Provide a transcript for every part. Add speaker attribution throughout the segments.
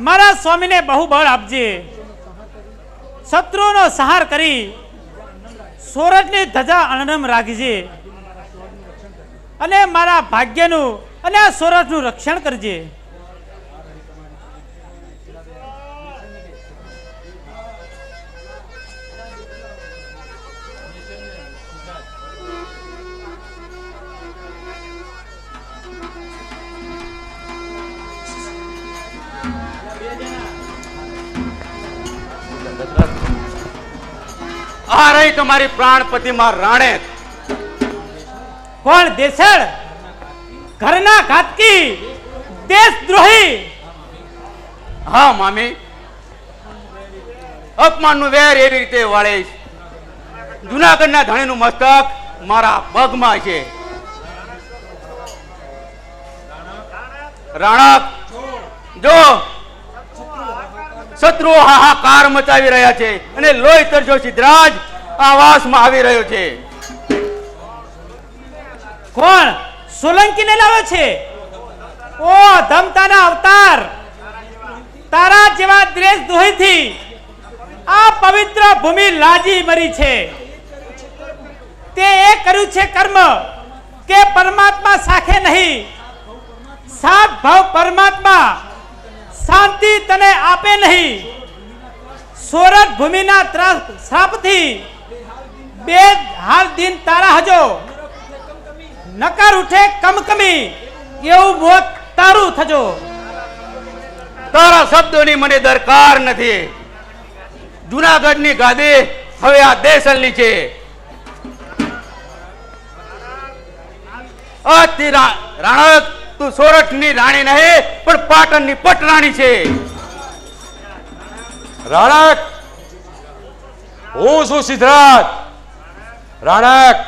Speaker 1: મારા સ્વામીને બહુ બળ આપજે, શત્રુનો સંહાર કરી સોરઠની ધજા અણનમ રાખજે અને મારા ભાગ્યનું અને આ સોરઠનું રક્ષણ કરજે.
Speaker 2: આ રહી તમારી પ્રાણપતિ માં રાણે.
Speaker 1: કોણ? દેસળ, ઘરના ઘાતકી, દેશદ્રોહી.
Speaker 2: હા મામી, અપમાનનું વેર એવી રીતે વાળે. જુનાગઢના ધણીનું મસ્તક મારા પગમાં છે. રાણક, જો શત્રુઓ હાહાકાર મચાવી રહ્યા છે અને લોહી તરજો સિદ્ધરાજ આવાસમાં આવી રહ્યો છે.
Speaker 1: કોણ? સોલંકીને લાવે છે? ઓ ધમતાના અવતાર, તારા જેવા દેશદ્રોહીથી આ પવિત્ર ભૂમિ લાજી મરી છે. તે એ કર્યું છે કર્મ કે પરમાત્મા સાખે નહીં. સાત ભાવ પરમાત્મા શાંતિ તને આપે નહીં. સોરઠ ભૂમિના શ્રાપથી બે હાલ દિન તારા હજો, નકાર ઉઠે કમકમી એવું મોત તારું થજો.
Speaker 2: તારા શબ્દોની મને દરકાર નથી. જુનાગઢની ગાદી હવે આ દેસલની છે. રાણક, તું સોરઠની રાણી નહીં પણ પાટણની પટરાણી છે.
Speaker 3: રાણક, હું છું સિદ્ધરાજ. રાણક,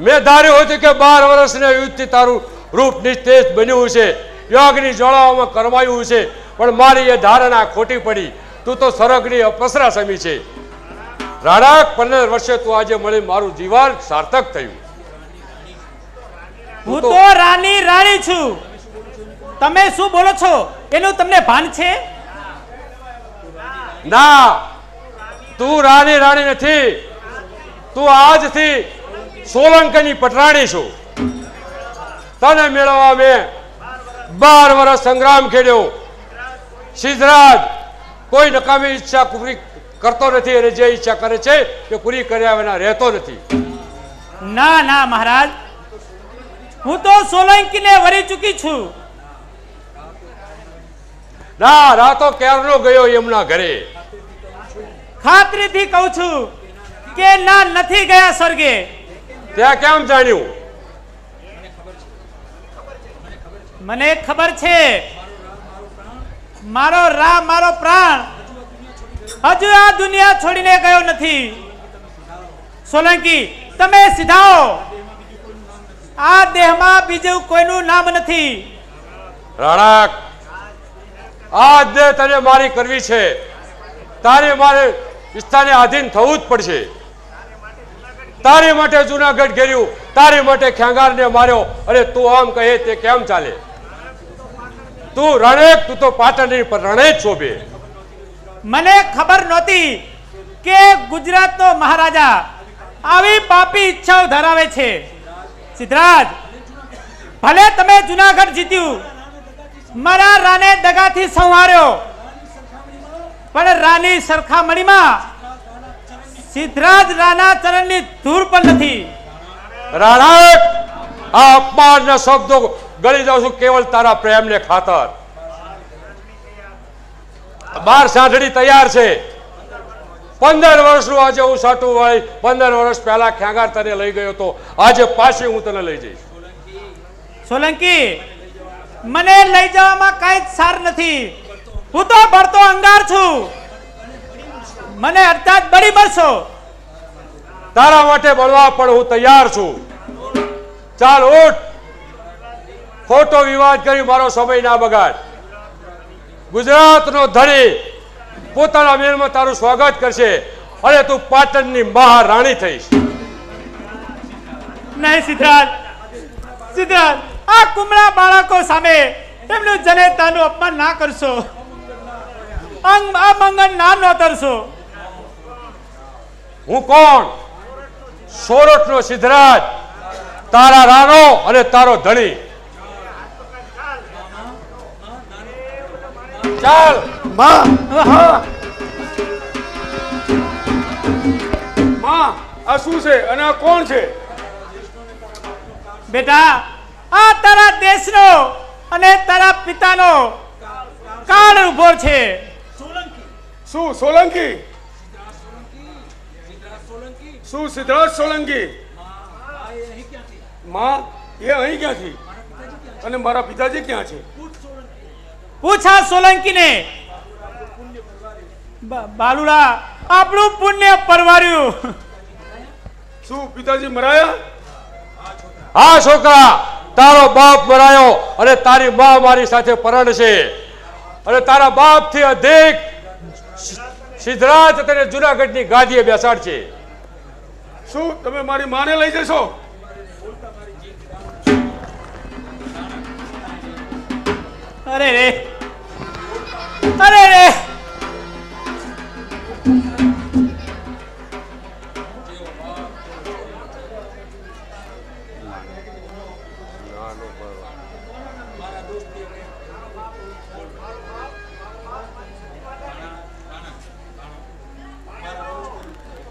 Speaker 3: મેં ધાર્યું હતું કે 12 વર્ષના યુદ્ધથી તારું રૂપ નિસ્તેજ બન્યું છે, યજ્ઞની જ્વાળાઓમાં કરમાયું છે, પણ મારી એ ધારણા ખોટી પડી. તું તો સરગની અપસરા સમી છે. રાણક, 15 વર્ષે તું આજે મળી મારું જીવન સાર્થક થયું.
Speaker 1: હું તો રાણી છું. તમે શું બોલો છો એનું તમને ભાન છે?
Speaker 3: ના, તું રાણી નથી. તું આજથી સોલંકીની પટરાણી છું. તને મેળવવા મેં 12 વર્ષ સંગ્રામ ખેડ્યો. સિદ્ધરાજ કોઈ નકામી ઈચ્છા પૂરી કરતો નથી અને જે ઈચ્છા કરે છે તે પૂરી કર્યા વિના રહેતો નથી.
Speaker 1: ના ના મહારાજ, હું તો સોલંકીને વરી ચૂકી છું.
Speaker 3: ના, રાતો ક્યારનો ગયો એમના ઘરે.
Speaker 1: ખાતરીથી કહું છું કે ના, નથી ગયા સ્વર્ગે.
Speaker 3: ત્યાં કેમ જાણ્યું?
Speaker 1: મને ખબર છે. મારો પ્રાણ હજુ આ દુનિયા છોડીને ગયો નથી. સોલંકી, તમે સીધાઓ. આ દેહમાં બીજું કોઈનું નામ નથી.
Speaker 3: રાણક, આ દેહ તને મારી કરવી છે. તારે મારે વિસ્તારને આધીન થવું જ પડશે. તારી માટે જુનાગઢ ઘેર્યું, તારી માટે ખેંગારને માર્યો, અને તું આમ કહે તે કેમ ચાલે? તું રણેક, તું તો પાટણની પર રણે જ શોભે.
Speaker 1: મને ખબર નહોતી કે ગુજરાતનો મહારાજા આવી પાપી ઈચ્છાઓ ધરાવે છે. સિદ્ધરાજ, ભલે તમે જુનાગઢ જીત્યું, મારા રાને દગાથી સંહાર્યો, પણ રાની સરખામણીમાં સિદ્ધરાજ રાના ચરણની ધૂળ પણ નથી.
Speaker 3: રાણક, આ અપમાનના શબ્દો ગળી જાઉં છું કેવલ તારા પ્રેમને ખાતર. 12 સાંઠડી તૈયાર છે. 15 વર્ષનું આજે હું સાટું વાળી 15 વર્ષ પહેલા ખેંગાર તને લઈ ગયો હતો. આજે પાછી હું તને લઈ જઈશ.
Speaker 1: સોલંકી, મને લઈ જવામાં કઈ જ સાર નથી. હું તો બળતો અંગાર છું. મને અર્થાત બળી બળશો.
Speaker 3: તારા માટે બળવા પણ હું તૈયાર છું. ચાલ ઉઠ, ખોટો વિવાદ કરી મારો સમય ના બગાડ. ગુજરાતનો ધણી પોતાના મહેલમાં તારું સ્વાગત કરશે અને તું પાટણની મહારાણી થઈશ.
Speaker 1: નહીં સિદ્ધરાજ, આ કુમળા બાળકો સામે એમનું જનેતાનું અપમાન ના કરશો, અમંગળ ના નોતરશો.
Speaker 3: હું કોણ? સોરઠનો સિદ્ધરાજ, તારા રાણો અને તારો ધણી. ચાલ.
Speaker 4: માં આ શું છે અને આ કોણ છે?
Speaker 1: બેટા, આ તારા દેશનો અને તારા પિતાનો કાળ ઉભો છે.
Speaker 4: શું સોલંકી? શું સિદ્ધરાજ સોલંકી? માં એ અહીં ક્યાંથી અને મારા પિતાજી ક્યાં છે?
Speaker 1: પૂછા સોલંકીને. બાલુડા, આપણું પુણ્ય પરવાર્યું.
Speaker 4: શું પિતાજી મરાયા?
Speaker 3: હા છોકરા, તારો બાપ મરાયો અને તારી મા મારી સાથે પરણશે અને તારા બાપથી અધિક સિદ્ધરાજ તને જુનાગઢની ગાદીએ બેસાડશે.
Speaker 4: શું તમે મારી માને લઈ જશો?
Speaker 1: અરે રે, અરે રે.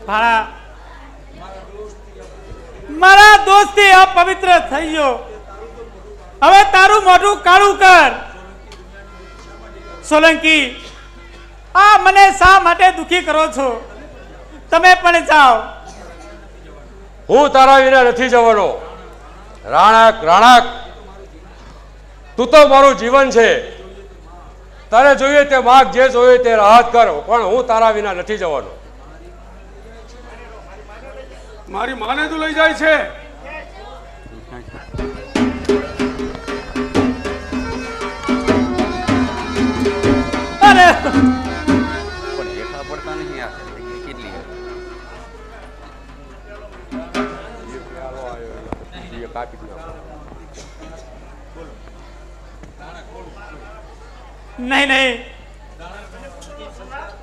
Speaker 1: ભાણા, મારા દોસ્તી અપવિત્ર થઈ ગયો. હવે તારું મોઢું કાળું કર. સોલંકી, આ મને શા માટે દુખી કરો છો? તમે પણ જાઓ.
Speaker 3: હું તારા વિના નથી જવાનો. રાણક, રાણક, તું તો મારું જીવન છે. તારે જોઈએ તે માગ, જે જોઈએ તે રાહત કર, પણ હું તારા વિના નથી જવાનો.
Speaker 4: મારી માને તું લઈ જાય છે?
Speaker 1: અરે
Speaker 2: પણ હેઠા પડતા નહીં આ કેટલી
Speaker 1: નહીં નહીં,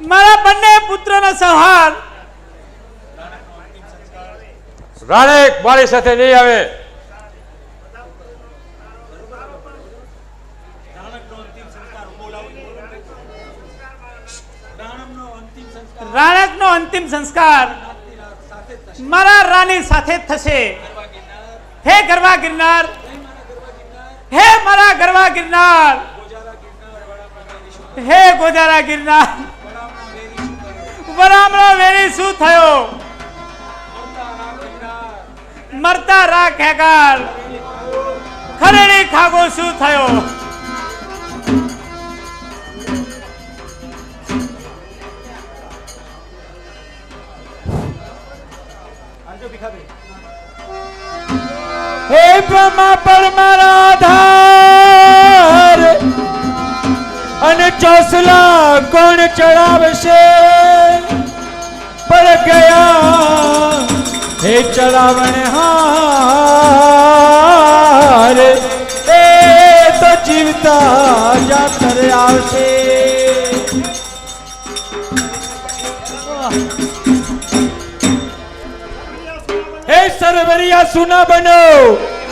Speaker 1: મારા બંને પુત્રનો સંહાર.
Speaker 3: રાણક મારી સાથે નહીં આવે.
Speaker 1: રાણકનો અંતિમ સંસ્કાર મારા રાની સાથે જ થશે. હે ગરવા ગિરનાર, હે મારા ગરવા ગિરનાર, હે ગોજારા ગિરનાર, વરામણો વેરી શું થયો? મરતા રા ખેગાર, ખરેડી ખાગો શું થયો?
Speaker 5: હે બ્રહ્મા પરમારા આધાર અને ચોસલા કોણ ચડાવશે? પર ગયા હે ચડાવણ હાર, એ તો જીવતા જાતર આવશે. હે સરવરિયા સુના બનો,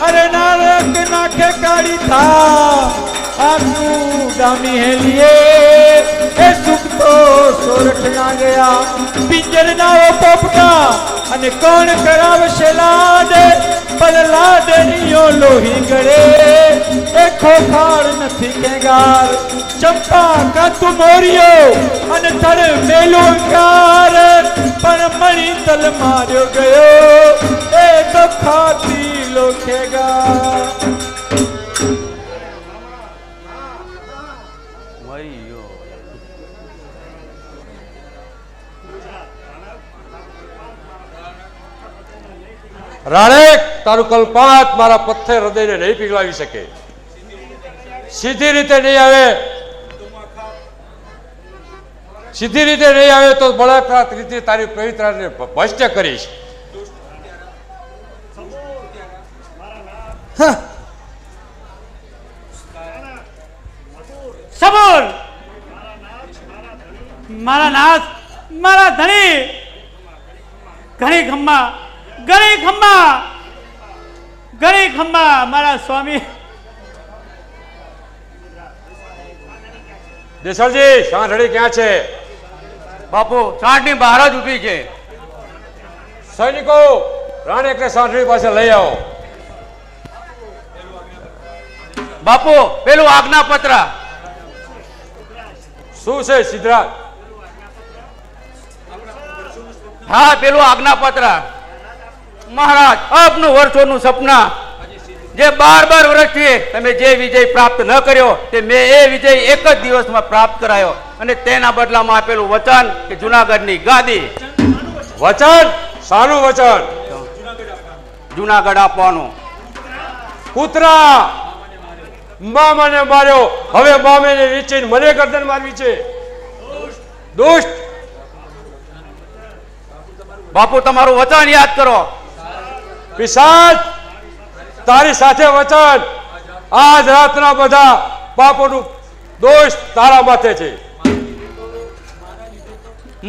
Speaker 5: અરે નારક નાખે કાળી થા, આખું દામી હેલીએ એ સુખ તો સોરઠ ના ગયા. પિંજર ના પોપટા અને કોણ કરાવશે લાડ? પર લાડણીઓ લોહી ગળે એ ખોખાર નથી કેગાર. ચંપા કાતું મોરિયો અને થડ મેલો અંગાર, પણ મણી તલ માર્યો ગયો એ તો ખાતી લોખેગા.
Speaker 2: મરી ગયો.
Speaker 3: રાણક, તારું કલ્પાત મારા પથ્થર હૃદયને નહીં પીગળાવી શકે. સીધી રીતે નહીં આવે, સીધી રીતે નહીં આવે તો બળાત્કાર રીતે તારી પવિત્રતાને ભ્રષ્ટ કરીશ.
Speaker 1: મારા નાથ, મારા ધણી, ઘણી ખમ્મા, ઘણી ખમ્મા, ઘણી ખમ્મા, મારા સ્વામી.
Speaker 3: દેસરજી સાંઠળી ક્યાં છે?
Speaker 2: બાપુ સાંઠની બહાર જ ઊભી છે.
Speaker 3: સૈનિકો રાણેકને સાંઠળી પાસે લઈ આવો.
Speaker 2: બાપુ પેલું આજ્ઞાપત્ર.
Speaker 3: શું છે સિદ્ધરાજ?
Speaker 2: હા પેલું આજ્ઞાપત્ર. મહારાજ આપનું વર્ષોનું સપના જે 12 વર્ષથી તમે જે વિજય પ્રાપ્ત ન કર્યો તે મેં એ વિજય એક જ દિવસમાં પ્રાપ્ત કરાયો અને તેના બદલામાં આપેલું વચન કે જુનાગઢની ગાદી.
Speaker 3: વચન? શાનું વચન?
Speaker 2: જુનાગઢ આપવાનું.
Speaker 3: કૂતરા, મામાને માર્યો, હવે મામેને વેચીને મને ગરદન મારવી છે. દુષ્ટ!
Speaker 2: બાપુ તમારું વચન યાદ કરો.
Speaker 3: પિશાચ, તારી સાથે વચન. આજ રાતના બધા પાપોનું દોષ તારા માથે છે.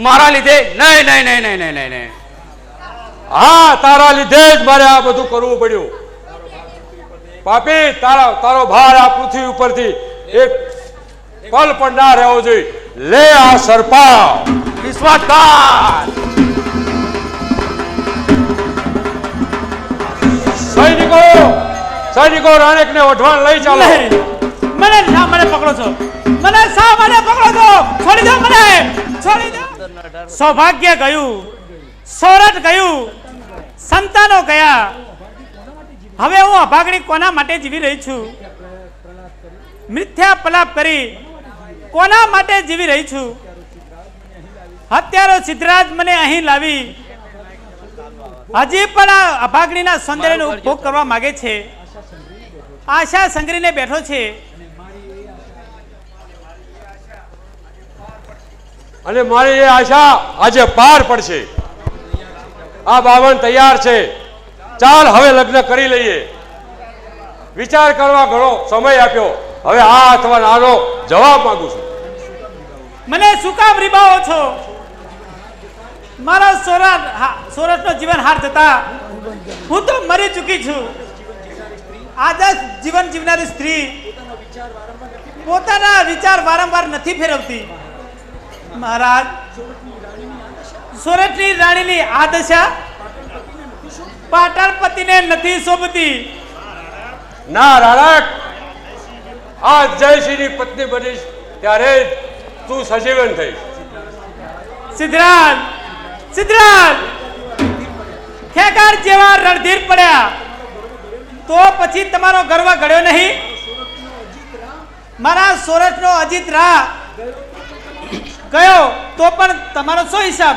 Speaker 2: મારા લીધે? નહીં નહીં નહીં નહીં નહીં નહીં નહીં.
Speaker 3: હા, તારા લીધે જ મારે આ બધું કરવું પડ્યું. પાપી, તારો ભાર આ પૃથ્વી ઉપરથી એક પલ પણ ના રહેવો જોઈએ. લે આ સર્પા.
Speaker 2: વિશ્વાસઘાત.
Speaker 3: સૈનિકો રાણેકને વઢવાણ લઈ ચાલો.
Speaker 1: નહીં, મને શા મને પકડો છો? મને શા મને પકડો છો? છોડી દો મને, છોડી દો. સૌભાગ્ય ગયું, સોરઠ ગયું, સંતાનો ગયા. હવે હું અભાગણી કોના માટે જીવી રહી છું? મિથ્યા પલાપ કરી કોના માટે જીવી રહી છું? હત્યારો સિદ્ધરાજ મને અહીં લાવી હજી પણ આ અભાગણીના સૌંદર્યનો ઉપભોગ કરવા માંગે છે. આશા સંગ્રહીને બેઠો છે.
Speaker 3: અને મારી એ આશા આજે પાર પડશે. આ બાવન તૈયાર છે. ચાલ હવે લગ્ન કરી લઈએ. વિચાર કરવા ઘણો સમય આપ્યો. હવે આ અથવા આનો જવાબ માંગુ છું.
Speaker 1: મને શું કામ રીબાવો છો? મારો સોરઠનો જીવન હાર જતા હું તો મરી ચૂકી છું. આદર્શ જીવન જીવનારી સ્ત્રી પોતાના વિચાર વારંવાર નથી ફેરવતી. મહારાજ, સોરઠની રાણીની આ દશા પાટણપતિને નથી શોભતી.
Speaker 3: ના રાણક, આ જયસિંહની પત્ની બનીશ ત્યારે તું સજીવન થઈશ.
Speaker 1: સિદ્ધરાજ, સિદ્ધરાજ, ખેકાર જેવા રણધીર પડ્યા તો પછી તમારો ગર્વ ઘડ્યો નહીં? મારા સોરઠનો અજીત રાહ ગયો તો પણ તમારો શું હિસાબ?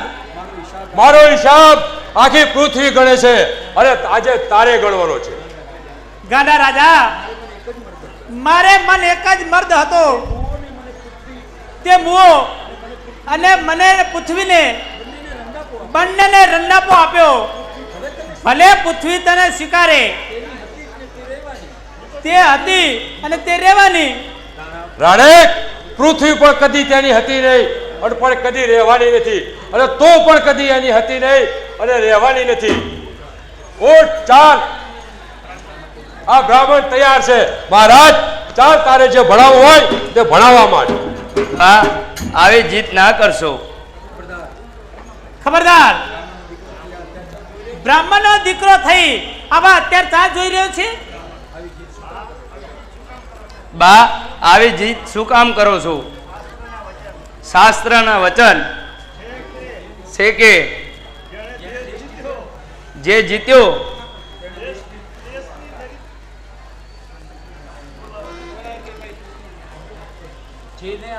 Speaker 3: મારો હિસાબ આખી પૃથ્વી ગણે છે અને આજે તારે ગણવાનો છે.
Speaker 1: ગાંડા રાજા, મારે મન એક જ મર્દ હતો. તે મુઓ અને મને પૃથ્વીને બંનેને રંડાપો આપ્યો. ભલે પૃથ્વી તને સ્વીકારે, તે હતી અને તે રહેવાની.
Speaker 3: રાણેક, પૃથ્વી પણ કદી તેની હતી નહીં અને પણ કદી રહેવાની નથી અને તો પણ કદી એની હતી નહીં અને રહેવાની નથી. ઉઠ, ચાલ. આ બ્રાહ્મણ તૈયાર છે. મહારાજ, ચાલ, તારે જે ભણાવવું હોય તે ભણાવવા માટે.
Speaker 2: હા, આવી જીત ના કરશો.
Speaker 1: ખબરદાર, બ્રાહ્મણનો દીકરો થઈ આવા અત્યાચાર જોઈ રહ્યો છે?
Speaker 2: બા, આવી જીત શું કામ કરો છો? શાસ્ત્રના વચન છે કે જે જીત્યો જેને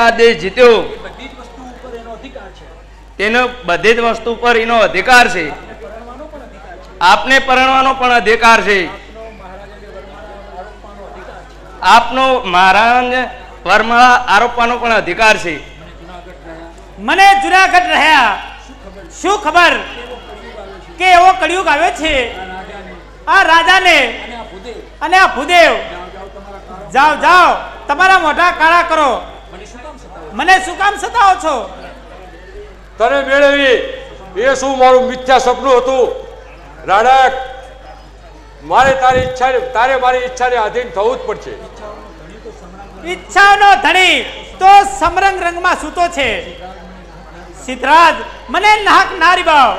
Speaker 2: આ દેશ જીત્યો તેનો બધી જ વસ્તુ પર એનો અધિકાર છે. આપને પરણવાનો પણ અધિકાર છે. આપનો મહારાજ વરમાળા આરોપવાનો પણ અધિકાર છે.
Speaker 1: મને જુનાગઢ રહ્યા શું ખબર કે એવો કળિયુગ આવ્યો છે? આ રાજાને અને આ ભૂદેવ, જાઓ જાઓ, તમારા મોઢા કાળા કરો. મને શું કામ સતાવો છો?
Speaker 3: તને મેળવી એ શું મારું મિથ્યા સપનું હતું? રાણક, મારે તારે મારી ઈચ્છાને આધીન થવું જ પડશે.
Speaker 1: ઈચ્છાનો ધણી તો સમરંગ રંગમાં સૂતો છે. સિદ્ધરાજ, મને નાહક ના રીબાવ.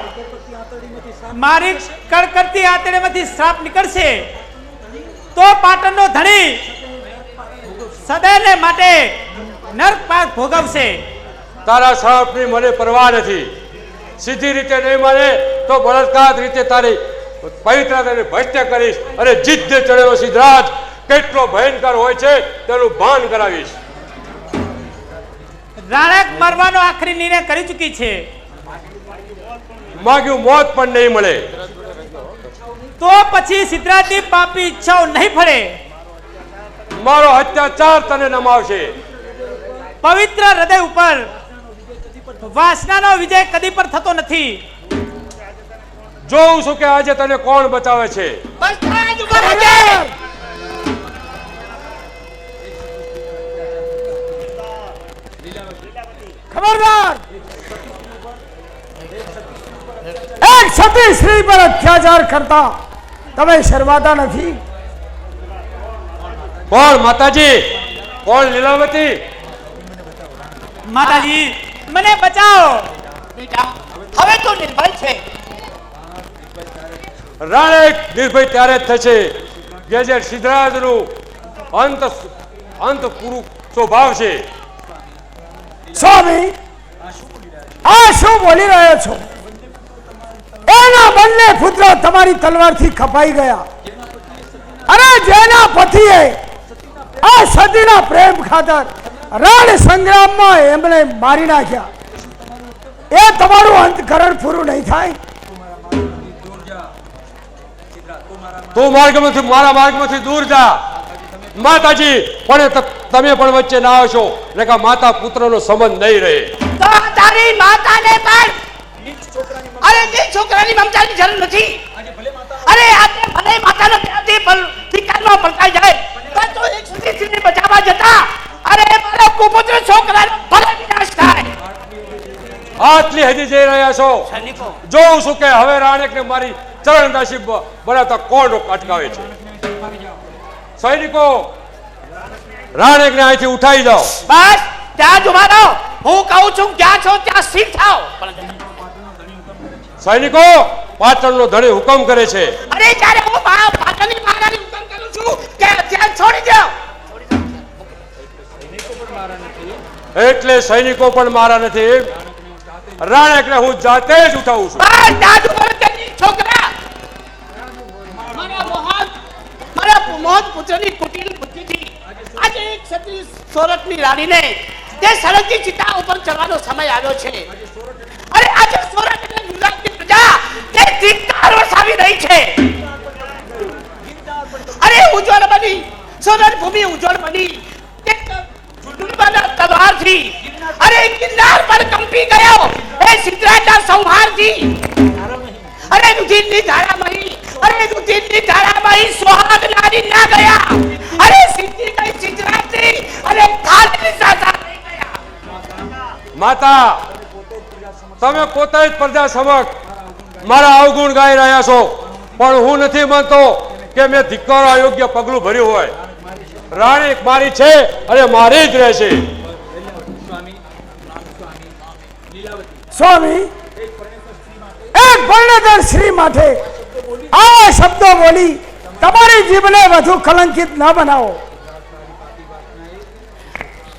Speaker 1: મારી કડકડતી આંતરડીમાંથી શ્રાપ નીકળશે તો પાટણનો ધણી સદૈવને માટે નરક પાક ભોગવશે.
Speaker 3: તારા શ્રાપની મને પરવા નથી. સીધી રીતે નહીં માને તો બળાત્કાર રીતે તારી પવિત્રતાને ભ્રષ્ટ કરીશ અને જીદ્દે ચડેલો સિદ્ધરાજ કેટલો ભયંકર હોય છે તેનું ભાન કરાવીશ.
Speaker 1: રાણક મરવાનો આખરી નિર્ણય કરી ચૂકી છે.
Speaker 3: માગ્યું મોત પણ નહીં મળે
Speaker 1: તો પછી સિદ્ધરાજની પાપી ઈચ્છાઓ નહીં ફળે.
Speaker 3: મારો અત્યાચાર તને નમાવશે.
Speaker 1: પવિત્ર હૃદય ઉપર વાસનાનો વિજય કદી પર થતો નથી.
Speaker 3: જોઉં છું કે આજે તને કોણ બચાવે છે.
Speaker 6: ખબરદાર, એક સતી સ્ત્રી પર અત્યાચાર કરતા તમે શરમાતા નથી?
Speaker 3: કોણ માતાજી? કોણ લીલાવતી?
Speaker 1: માતાજી, મને બચાવો.
Speaker 7: હવે તો નિર્ભય છે.
Speaker 3: રાણક નિર્ભય ત્યારે જ થશે કે જે સિદ્ધરાજનું અંત પૂરું સ્વભાવ છે.
Speaker 6: સ્વામી, આ શું બોલી રહ્યો છો? એના બંને પુત્ર તમારી તલવારથી કપાઈ ગયા અને જેના પતિએ આ સતીના પ્રેમ ખાતર રણ સંગ્રામમાં એમણે મારી નાખ્યા, એ તમારું અંતકરણ પૂરું નહીં થાય?
Speaker 3: તું મારા માર્ગમાંથી દૂર જા. માતાજી, પણ તમે પણ વચ્ચે ના આવશો ને કે માતા પુત્રનો સંબંધ નહીં રહે.
Speaker 7: તો તારી માતાને પણ અરે તે છોકરાની મમતાની જરૂર નથી. અરે આજે ભલે માતાનો ત્યાંથી ધિક્કારમાં પલટાઈ જાય પણ તો એક સતી સ્ત્રીને બચાવવા જતા અરે મારો કુપુત્ર છોકરાનો ભલે વિનાશ થાય.
Speaker 3: આટલી હજી જઈ રહ્યા છો? જોઉં છું કે હવે રાણકને મારી ચરણદાસી બનાવતા કોણ અટકાવે છે. સૈનિકો, રાણકને અહીંથી ઉઠાઈ જાઓ.
Speaker 7: બસ ત્યાં જ ઉભા રહો. હું કહું છું જ્યાં છો ત્યાં સ્થિર થાઓ.
Speaker 3: સૈનિકો, પાટણનો ધણી હુકમ કરે છે.
Speaker 7: અરે જ્યારે હું પાટણની મહારાણી હુકમ કરું છું કે ત્યાં છોડી દો.
Speaker 3: એટલે સૈનિકો પણ મારા નથી. રાણકને હું જાતે જ ઉઠાવું છું.
Speaker 7: બસ ત્યાં જ ઉભા રહો તેની છોકરા. મારા મોહન પુત્રની કુટિલ બુદ્ધિથી આજે એક સતી સોરઠની રાણીને તે સળગતી ચિતા ઉપર ચડવાનો સમય આવ્યો છે. અરે આજે સોરઠ અને ગુજરાતની પ્રજા તે ધિક્કાર વસાવી રહી છે. અરે ઉજ્જવળ બની સોરઠ ભૂમિ ઉજ્જવળ બની તે દુર્બળના તલવારથી અરે કિન્નાર પર કંપી ગયો એ સિદ્ધરાજના સંહારથી. અરે રુધિરની ધારામાં સુહાગ નારી ના ગયા. અરે સિદ્ધિ કઈ સિદ્ધરાજની અરે ખાલી સાસા થઈ ગયા.
Speaker 3: માતા, તમે પોતે જ પ્રજા સમક્ષ મારા અવગુણ ગાઈ રહ્યા છો, પણ હું નથી માનતો કે મેં ધિક્કાર અયોગ્ય પગલું ભર્યું હોય. રાણી મારી છે અને મારી જ રહેશે.
Speaker 6: સ્વામી, એક પરણેતર સ્ત્રી માટે આવા શબ્દો બોલી તમારી જીભને વધુ કલંકિત ન બનાવો.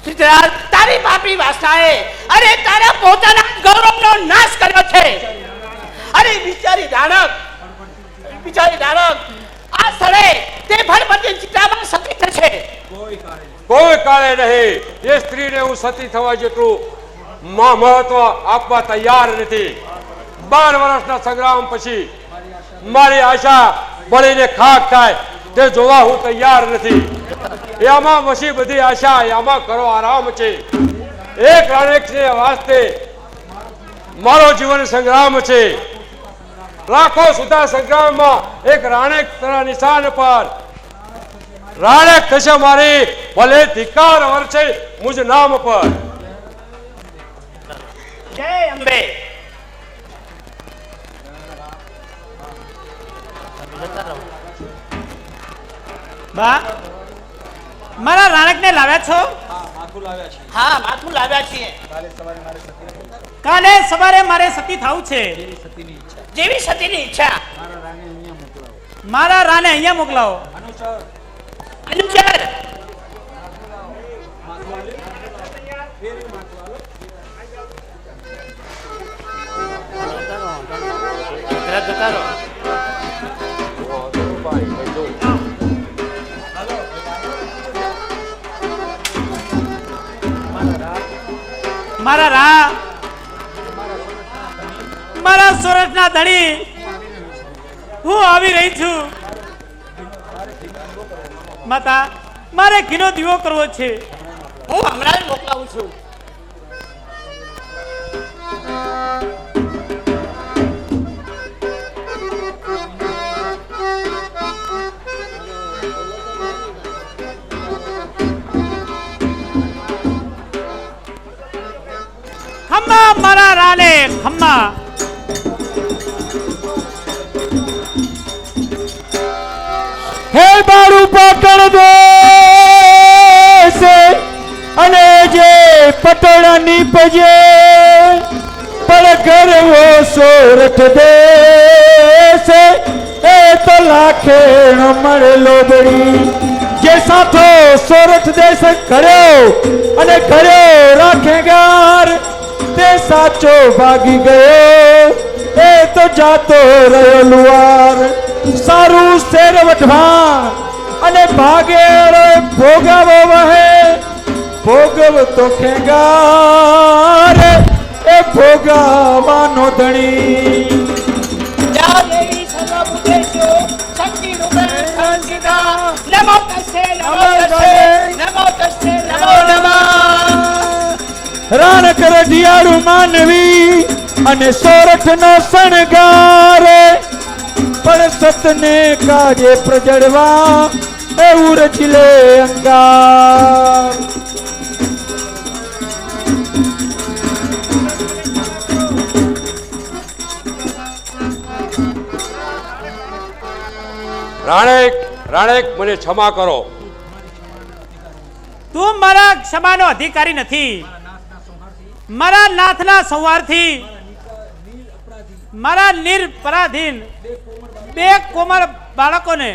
Speaker 7: સિદ્ધરાજ, તારી પાપી વાસનાએ અરે તારા પોતાના ગૌરવનો નાશ કર્યો છે. અરે બિચારી રાણક આ સ્થળે તે ભડભડતી ચિતામાં સતી થશે.
Speaker 3: કોઈ કાળે નહીં. એ સ્ત્રીને હું સતી થવા જેટલું મહત્વ આપવા તૈયાર નથી. 12 વર્ષના સંગ્રામ પછી મારી આશા બળીને ખાક થાય તે જોવા હું તૈયાર નથી. એમાં વસી બધી આશા, એમાં કરો આરામ છે. એક રાણકને વાસ્તે મારો જીવન સંગ્રામ છે. લાખો સુધા સંગ્રામમાં એક રાણક નિશાન પર રાણક થશે મારી, ભલે ધિક્કાર વર્ષે મુજ નામ પર.
Speaker 7: જય અંબે.
Speaker 1: બા મારા રાણકને લાવ્યા છો?
Speaker 7: હા, માથું લાવ્યા છીએ.
Speaker 1: કાલે સવારે મારે સતી થવું છે.
Speaker 7: જેવી સતીની ઈચ્છા.
Speaker 1: મારા રાને અહીંયા મોકલાવો.
Speaker 7: અનુચર જતા રહો.
Speaker 1: મારા રા મારા સોરઠના ધણી હું આવી રહી છું. માતા મારે ઘીનો દીવો કરવો છે.
Speaker 7: હું હમણાં જ મોકલાવું છું.
Speaker 1: ખમ્મા મારા રાને ખમ્મા.
Speaker 5: હે બાળું પાટણ દેશે અને જે પટોળા નીપજે પણ ગરવો સોરઠ દેશે એ તો લાખેણ મળેલો બળી. જે સાથો સોરઠ દેશ કર્યો અને કર્યો રાખે ગાર તે સાચો ભાગી ગયો એ તો જાતો રહ્યો લુવાર. સારું શેર વઢવાણ અને ભાગેળો ભોગાવો વહે ભોગવ તો ખેગાર એ ભોગાવાનો ધણી.
Speaker 7: જા દેવી સર્વભૂતેષુ શક્તિરૂપેણ સંસ્થિતા. નમો તસ્સે નમો તસ્સે નમો તસ્સે નમો નમઃ.
Speaker 5: રાણ કર ઢિયાળું માનવી અને સોરઠ નો શણગાર પણ સતને કાજે પ્રજડવા એવું રચીલે અંગાર.
Speaker 3: રાણેક રાણેક મને ક્ષમા કરો.
Speaker 1: તું મારા ક્ષમાનો અધિકારી નથી. મારા નાથના સંવારથી મારા નિરપરાધીન બે કોમળ બાળકોને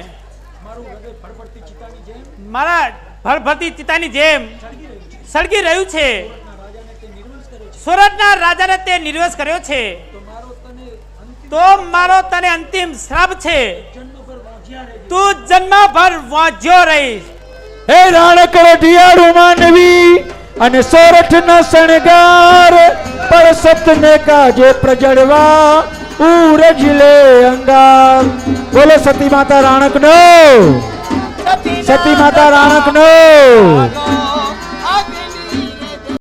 Speaker 1: મારા ભરભરતી ચિતાની જેમ સળગી રહ્યું છે. સુરતના રાજાને તે નિર્વંશ કર્યો છે તો મારો તને અંતિમ શ્રાપ છે. તું જન્મભર વાંચ્યો રહીશ.
Speaker 5: હે રાણ કરો ઢિયાળું માનવી અને સોરઠ નો શણગાર પણ સતને કાજે પ્રજડવા ઉરજલે અંગાર. બોલો સતી માતા રાણક નો. સતી માતા રાણક નો.